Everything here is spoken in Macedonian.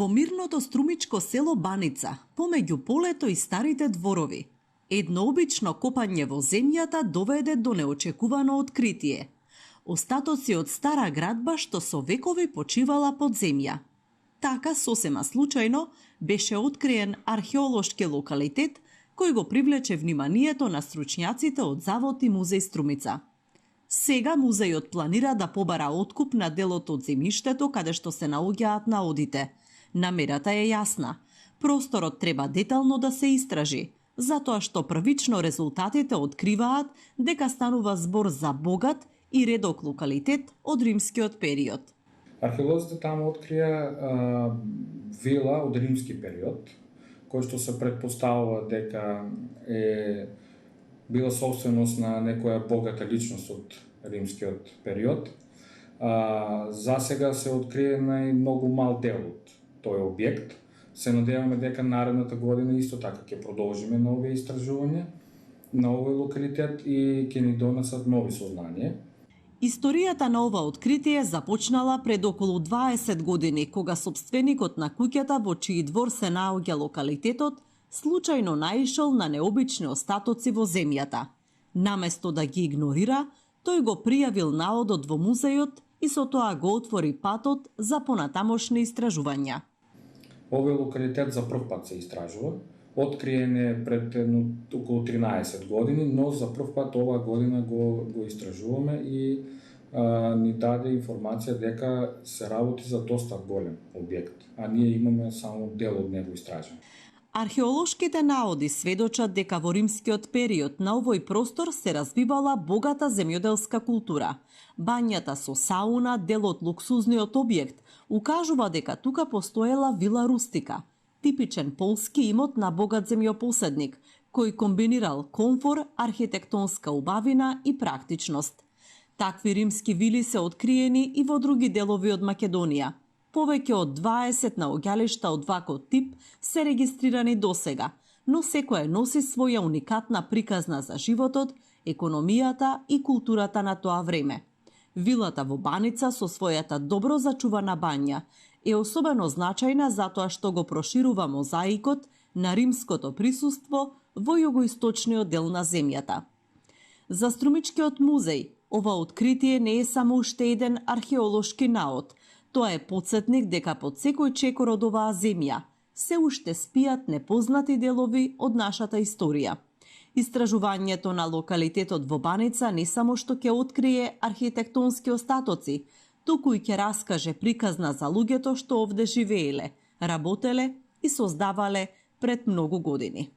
Во мирното струмичко село Баница, помеѓу полето и старите дворови, едно обично копање во земјата доведе до неочекувано откритие. Остатоци од стара градба што со векови почивала под земја. Така, сосема случајно, беше откриен археолошки локалитет кој го привлече вниманието на стручњаците од Завод и музеј Струмица. Сега музејот планира да побара откуп на делот од земјиштето каде што се наоѓаат наодите. Намерата е јасна. Просторот треба детално да се истражи, затоа што првично резултатите откриваат дека станува збор за богат и редок локалитет од римскиот период. Археолозите таму открија вила од римски период, кој што се претпоставува дека е била собственост на некоја богата личност од римскиот период. Засега се откриена и многу мал дел од тој објект. Се надеваме дека наредната година исто така ќе продолжиме на овие истражувања на овој локалитет и ќе ни донесат нови сознанија. Историјата на ова откритие започнала пред околу 20 години, кога собственикот на куќата во чиј двор се наоѓа локалитетот, случајно наишол на необични остатоци во земјата. Наместо да ги игнорира, тој го пријавил наодот во музејот и со тоа го отвори патот за понатамошни истражувања. Овој локалитет за прв пат се истражува. Откриен е пред околу 13 години, но за прв пат оваа година го истражуваме и ни даде информација дека се работи за доста голем објект, а ние имаме само дел од него истражен. Археолошките наоди сведочат дека во римскиот период на овој простор се развивала богата земјоделска култура. Бањата со сауна, дел од луксузниот објект, укажува дека тука постоела вила рустика, типичен полски имот на богат земјопоседник, кој комбинирал комфор, архитектонска убавина и практичност. Такви римски вили се откриени и во други делови од Македонија. Повеќе од 20 наоѓалишта од ваков тип се регистрирани досега, но секоја носи своја уникатна приказна за животот, економијата и културата на тоа време. Вилата во Баница со својата добро зачувана бања е особено значајна затоа што го проширува мозаикот на римското присуство во југоисточниот дел на земјата. За Струмичкиот музеј, ова откритие не е само уште еден археолошки наод, тоа е потсетник дека под секој чекор од оваа земја се уште спијат непознати делови од нашата историја. Истражувањето на локалитетот во Баница не само што ќе открие архитектонски остатоци, туку и ќе раскаже приказна за луѓето што овде живееле, работеле и создавале пред многу години.